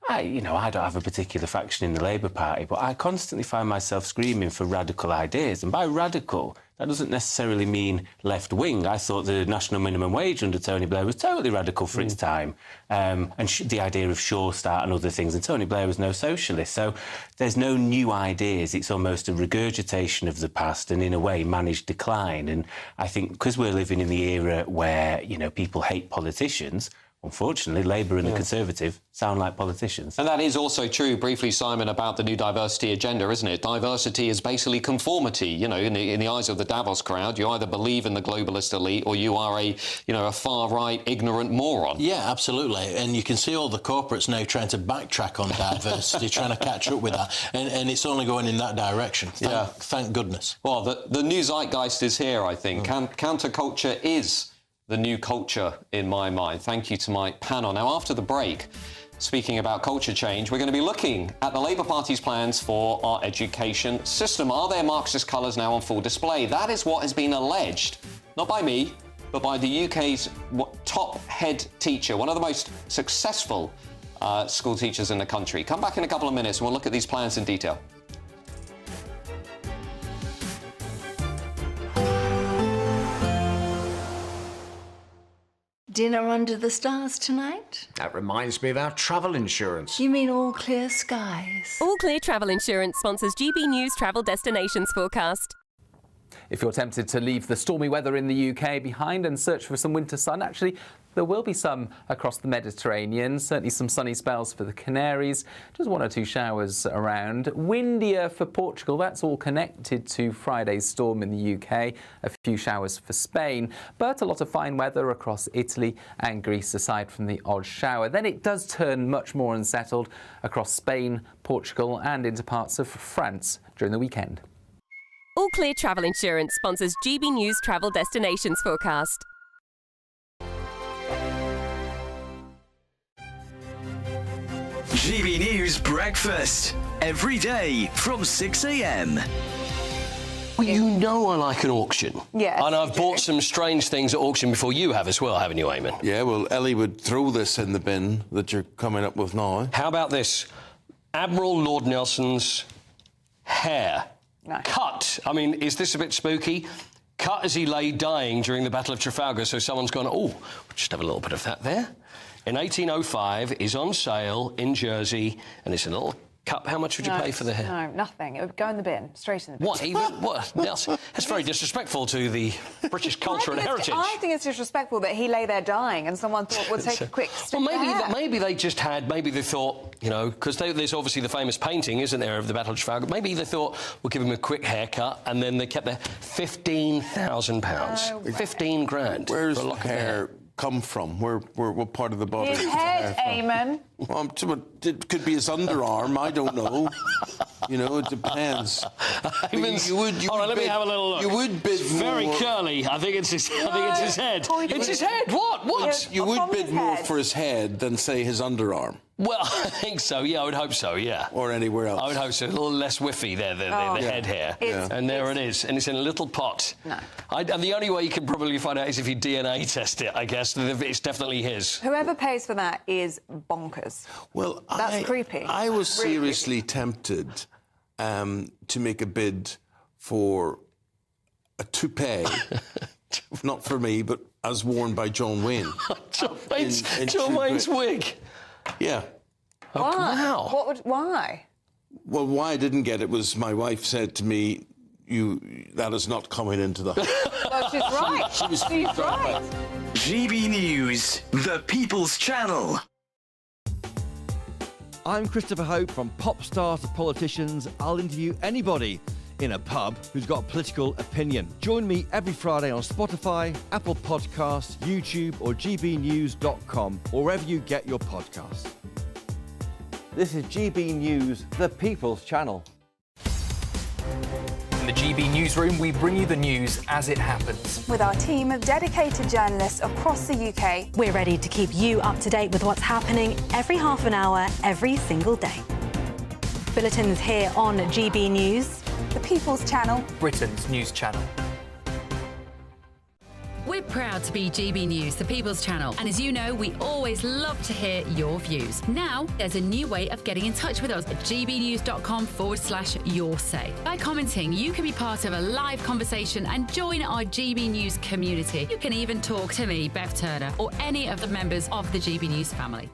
I don't have a particular faction in the Labour Party, but I constantly find myself screaming for radical ideas. And by radical, that doesn't necessarily mean left-wing. I thought the national minimum wage under Tony Blair was totally radical for its time. And the idea of Sure Start and other things. And Tony Blair was no socialist. So there's no new ideas. It's almost a regurgitation of the past and, in a way, managed decline. And I think because we're living in the era where, people hate politicians, unfortunately, Labour and the Conservative sound like politicians. And that is also true, briefly, Simon, about the new diversity agenda, isn't it? Diversity is basically conformity. In the eyes of the Davos crowd, you either believe in the globalist elite or you are a far-right, ignorant moron. Yeah, absolutely. And you can see all the corporates now trying to backtrack on diversity, trying to catch up with that. And it's only going in that direction. Thank goodness. Well, the new zeitgeist is here, I think. Counterculture is the new culture in my mind. Thank you to my panel. Now, after the break, speaking about culture change, we're going to be looking at the Labour Party's plans for our education system. Are their Marxist colours now on full display? That is what has been alleged, not by me, but by the UK's top head teacher, one of the most successful school teachers in the country. Come back in a couple of minutes and we'll look at these plans in detail. Dinner under the stars tonight? That reminds me of our travel insurance. You mean all clear skies? All Clear Travel Insurance sponsors GB News travel destinations forecast. If you're tempted to leave the stormy weather in the UK behind and search for some winter sun, actually, there will be some across the Mediterranean, certainly some sunny spells for the Canaries, just 1 or 2 showers around. Windier for Portugal, that's all connected to Friday's storm in the UK, a few showers for Spain, but a lot of fine weather across Italy and Greece aside from the odd shower. Then it does turn much more unsettled across Spain, Portugal and into parts of France during the weekend. All Clear Travel Insurance sponsors GB News travel destinations forecast. GB News Breakfast. Every day from 6 a.m. Well, you know I like an auction. Yes, and I've bought some strange things at auction before you have as well, haven't you, Eamon? Yeah, well, Ellie would throw this in the bin that you're coming up with now. How about this? Admiral Lord Nelson's hair. No. Cut. I mean, is this a bit spooky? Cut as he lay dying during the Battle of Trafalgar, so someone's gone, oh, we'll just have a little bit of that there. In 1805, is on sale in Jersey, and it's a little cup. How much would you pay for the hair? No, nothing. It would go in the bin, straight in the bin. What, even? What? Nelson? That's very disrespectful to the British culture and heritage. I think it's disrespectful that he lay there dying and someone thought, we'll take a quick strip maybe they just had, maybe they thought, you know, because there's obviously the famous painting, isn't there, of the Battle of Trafalgar. Maybe they thought, we'll give him a quick haircut, and then they kept their £15,000. 15 grand. Where's hair come from? What part of the body? His head, Eamon. Well, it could be his underarm. I don't know. You know, it depends. Hold on, let me have a little look. You would bid very more. curly. I think it's his. I think it's his head. It's his head. What? You would bid more for his head than say his underarm. Well, I think so. Yeah, I would hope so. Yeah. Or anywhere else. I would hope so. A little less whiffy there, the head hair. And there it is. And it's in a little pot. No. And the only way you can probably find out is if you DNA test it, I guess. It's definitely his. Whoever pays for that is bonkers. Well, that's creepy. I was seriously tempted to make a bid for a toupee, not for me, but as worn by John Wayne. John Wayne's wig? Yeah. Oh, wow. Why? Well, why I didn't get it was my wife said to me, that is not coming into the... Well, she's right. She's right. GB News, the People's Channel. I'm Christopher Hope. From pop stars to politicians, I'll interview anybody in a pub who's got a political opinion. Join me every Friday on Spotify, Apple Podcasts, YouTube or gbnews.com, or wherever you get your podcasts. This is GB News, the People's Channel. In the GB Newsroom, we bring you the news as it happens. With our team of dedicated journalists across the UK, we're ready to keep you up to date with what's happening every half an hour, every single day. Bulletins here on GB News, the People's Channel, Britain's news channel. We're proud to be GB News, the People's Channel. And as you know, we always love to hear your views. Now, there's a new way of getting in touch with us at gbnews.com/yoursay. By commenting, you can be part of a live conversation and join our GB News community. You can even talk to me, Bev Turner, or any of the members of the GB News family.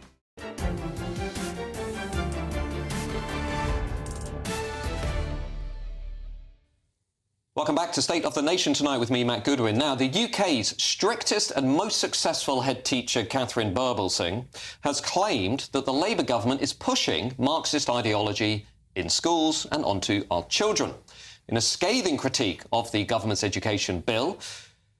Welcome back to State of the Nation tonight with me, Matt Goodwin. Now, the UK's strictest and most successful head teacher, Catherine Birbalsingh, has claimed that the Labour government is pushing Marxist ideology in schools and onto our children. In a scathing critique of the government's education bill,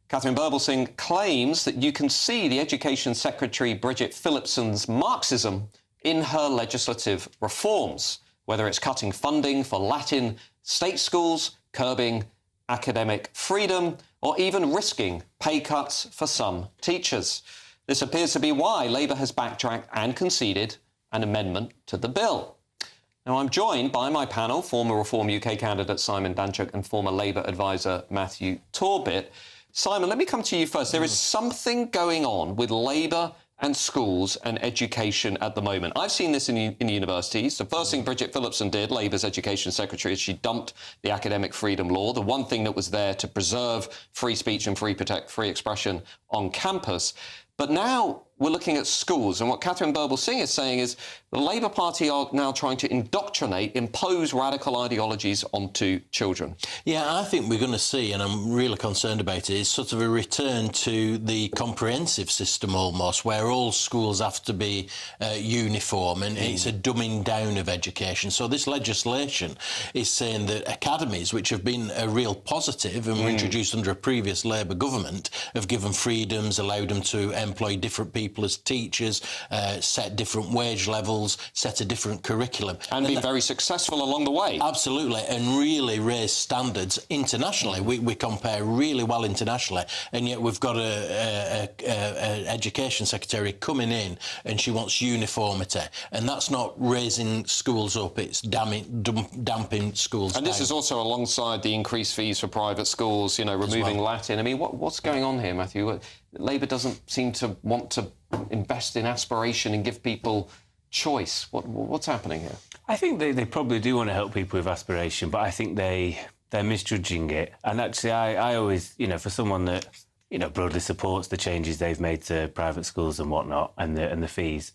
Catherine Birbalsingh claims that you can see the Education Secretary Bridget Phillipson's Marxism in her legislative reforms, whether it's cutting funding for Latin state schools, curbing academic freedom, or even risking pay cuts for some teachers. This appears to be why Labour has backtracked and conceded an amendment to the bill. Now, I'm joined by my panel, former Reform UK candidate Simon Danczuk and former Labour advisor Matthew Torbett. Simon, let me come to you first. There is something going on with Labour and schools and education at the moment. I've seen this in universities. The first thing Bridget Phillipson did, Labour's education secretary, is she dumped the academic freedom law, the one thing that was there to preserve free speech and free expression on campus. But now we're looking at schools, and what Catherine Birbalsingh is saying is the Labour Party are now trying to indoctrinate, impose radical ideologies onto children. Yeah, I think we're going to see, and I'm really concerned about it, is sort of a return to the comprehensive system almost, where all schools have to be uniform, and it's a dumbing down of education. So this legislation is saying that academies, which have been a real positive and were introduced under a previous Labour government, have given freedoms, allowed them to employ different people as teachers, set different wage levels, set a different curriculum. And been very successful along the way. Absolutely, and really raise standards internationally. We compare really well internationally, and yet we've got an education secretary coming in and she wants uniformity, and that's not raising schools up, it's damping schools And down. this is also alongside the increased fees for private schools, you know, removing Latin. I mean, what's going on here, Matthew? Labour doesn't seem to want to invest in aspiration and give people choice. What's happening here? I think they probably do want to help people with aspiration, but I think they're misjudging it. And actually, I always, you know, for someone that, you know, broadly supports the changes they've made to private schools and whatnot, and the fees,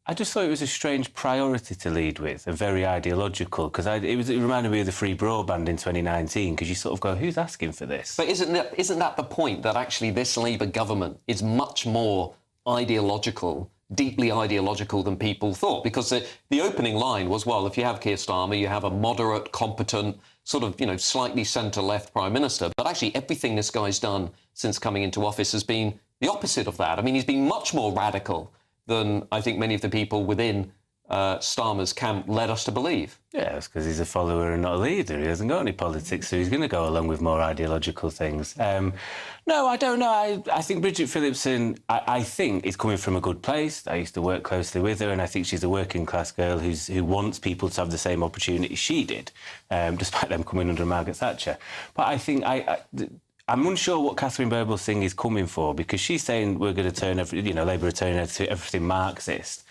I just thought it was a strange priority to lead with, and very ideological, because it reminded me of the free broadband in 2019, because you sort of go, who's asking for this? But isn't that the point, that actually this Labour government is much more ideological, deeply ideological than people thought? Because the opening line was, well, if you have Keir Starmer, you have a moderate, competent, sort of, you know, slightly centre-left Prime Minister. But actually everything this guy's done since coming into office has been the opposite of that. I mean, he's been much more radical than I think many of the people within Starmer's camp led us to believe. Yeah, it's because he's a follower and not a leader. He hasn't got any politics, so he's going to go along with more ideological things. No, I don't know. I think Bridget Phillipson, I think, is coming from a good place. I used to work closely with her, and I think she's a working-class girl who wants people to have the same opportunities she did, despite them coming under Margaret Thatcher. But I think I'm unsure what Catherine Birbalsingh is coming for, because she's saying we're going to turn Labour are turning everything Marxist.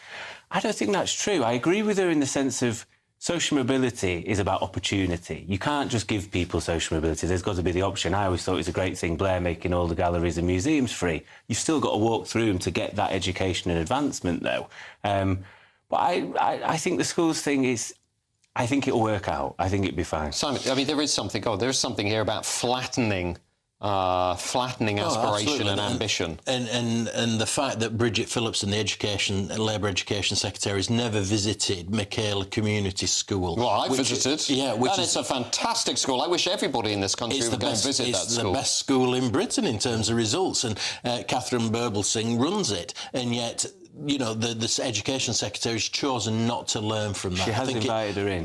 I don't think that's true. I agree with her in the sense of social mobility is about opportunity. You can't just give people social mobility. There's got to be the option. I always thought it was a great thing, Blair making all the galleries and museums free. You've still got to walk through them to get that education and advancement, though. But I think the schools thing is, I think it'll work out. I think it'll be fine. Simon, I mean, there is something here about flattening aspiration and ambition. And the fact that Bridget Phillipson, the Labour Education Secretary, has never visited Michaela Community School. Well, I visited. Yeah, and it's a fantastic school. I wish everybody in this country would go and visit that school. It's the best school in Britain in terms of results, and Catherine Birbalsingh runs it, and yet, you know, the education secretary has chosen not to learn from that. She has invited her in.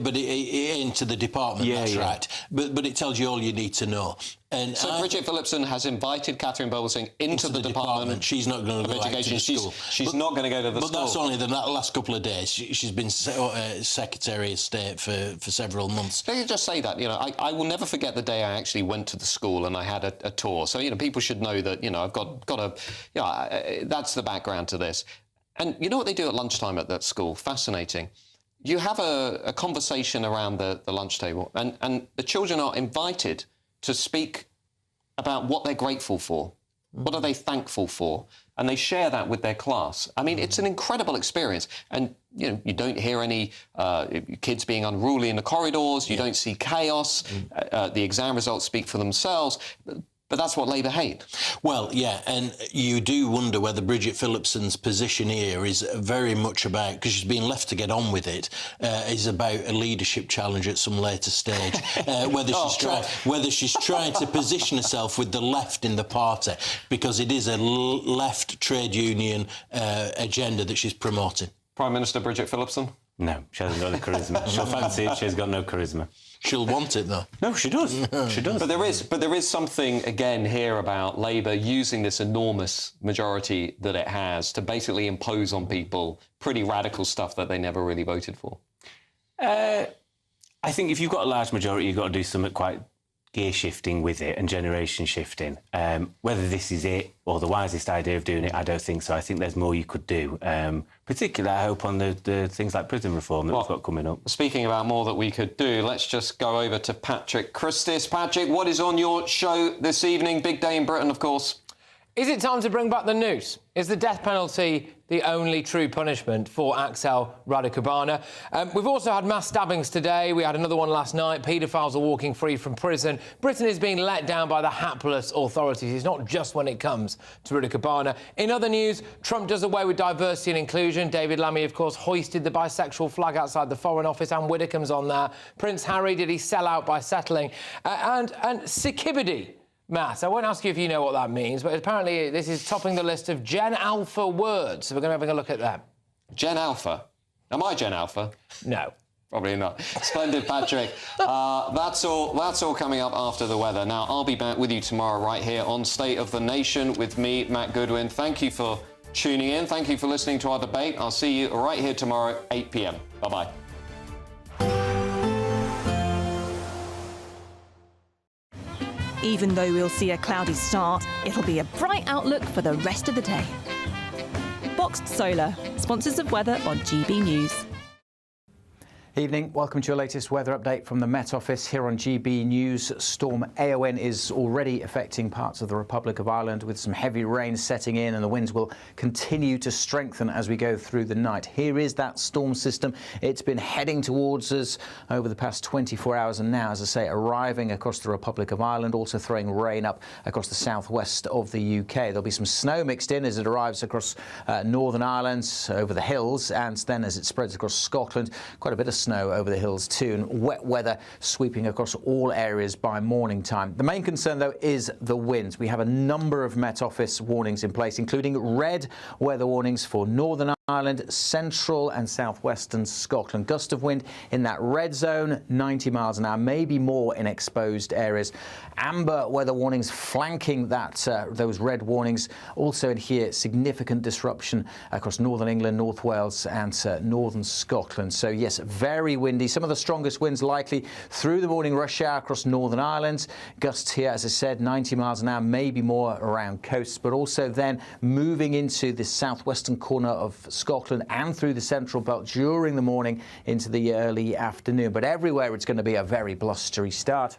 But into the department. That's right. But it tells you all you need to know. And so Bridget Phillipson has invited Catherine Birbalsingh into the department. She's not going to go education. To the school. She's not going to go to the school. But that's only the last couple of days. She's been Secretary of State for several months. Let me just say that, you know, I will never forget the day I actually went to the school and I had a tour. So, you know, people should know that, you know, I've got a, you know, that's the background to this. And you know what they do at lunchtime at that school? Fascinating. You have a conversation around the lunch table, and the children are invited to speak about what they're grateful for. What are they thankful for? And they share that with their class. I mean, it's an incredible experience. And, you know, you don't hear any kids being unruly in the corridors. You don't see chaos. The exam results speak for themselves. But that's what Labour hate. Well, yeah, and you do wonder whether Bridget Phillipson's position here is very much about, because she's been left to get on with it, is about a leadership challenge at some later stage. Whether she's trying to position herself with the left in the party, because it is a left trade union agenda that she's promoting. Prime Minister Bridget Phillipson? No, she hasn't got the charisma. She'll fancy it, she's got no charisma. She'll want it, though. No, she does. She does. But there is something, again, here about Labour using this enormous majority that it has to basically impose on people pretty radical stuff that they never really voted for. I think if you've got a large majority, you've got to do something quite gear shifting with it and generation shifting. Whether this is it or the wisest idea of doing it, I don't think so. I think there's more you could do, particularly, I hope, on the things like prison reform that we've got coming up. Speaking about more that we could do, let's just go over to Patrick Christis. Patrick, what is on your show this evening? Big day in Britain, of course. Is it time to bring back the noose? Is the death penalty the only true punishment for Axel Radicabana? We've also had mass stabbings today. We had another one last night. Paedophiles are walking free from prison. Britain is being let down by the hapless authorities. It's not just when it comes to Radicabana. In other news, Trump does away with diversity and inclusion. David Lammy, of course, hoisted the bisexual flag outside the Foreign Office. Anne Widdecombe's on there. Prince Harry, did he sell out by settling? And Sikibidi. Matt, I won't ask you if you know what that means, but apparently this is topping the list of Gen Alpha words, so we're going to have a look at them. Gen Alpha? Am I Gen Alpha? No. Probably not. Splendid, Patrick. That's all coming up after the weather. Now, I'll be back with you tomorrow right here on State of the Nation with me, Matt Goodwin. Thank you for tuning in. Thank you for listening to our debate. I'll see you right here tomorrow, 8 p.m. Bye-bye. Even though we'll see a cloudy start, it'll be a bright outlook for the rest of the day. Boxed Solar, sponsors of weather on GB News. Evening, welcome to your latest weather update from the Met Office here on GB News. Storm Aon is already affecting parts of the Republic of Ireland with some heavy rain setting in, and the winds will continue to strengthen as we go through the night. Here is that storm system. It's been heading towards us over the past 24 hours and now, as I say, arriving across the Republic of Ireland, also throwing rain up across the southwest of the UK. There'll be some snow mixed in as it arrives across Northern Ireland, over the hills, and then as it spreads across Scotland, quite a bit of snow over the hills too, and wet weather sweeping across all areas by morning time. The main concern, though, is the winds. We have a number of Met Office warnings in place, including red weather warnings for Northern Ireland, central and southwestern Scotland. Gust of wind in that red zone, 90 miles an hour, maybe more in exposed areas. Amber weather warnings flanking that those red warnings. Also in here, significant disruption across northern England, North Wales and northern Scotland. So yes, very windy. Some of the strongest winds likely through the morning rush hour across Northern Ireland. Gusts here, as I said, 90 miles an hour, maybe more around coasts, but also then moving into the southwestern corner of Scotland and through the central belt during the morning into the early afternoon. But everywhere it's going to be a very blustery start.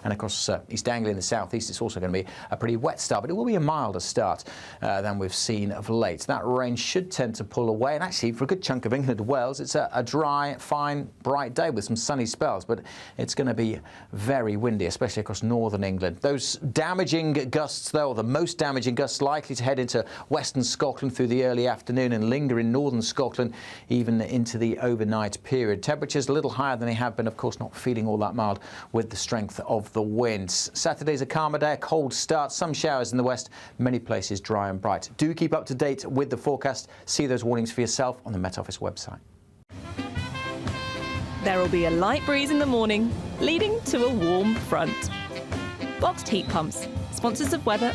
And across East Anglia in the southeast, it's also going to be a pretty wet start, but it will be a milder start than we've seen of late. That rain should tend to pull away, and actually for a good chunk of England and Wales, it's a dry, fine, bright day with some sunny spells, but it's going to be very windy, especially across northern England. Those damaging gusts, though, or the most damaging gusts, likely to head into western Scotland through the early afternoon and linger in northern Scotland even into the overnight period. Temperatures a little higher than they have been, of course, not feeling all that mild with the strength of the winds. Saturday's a calmer day, a cold start, some showers in the west, many places dry and bright. Do keep up to date with the forecast. See those warnings for yourself on the Met Office website. There will be a light breeze in the morning, leading to a warm front. Boxed heat pumps, sponsors of weather on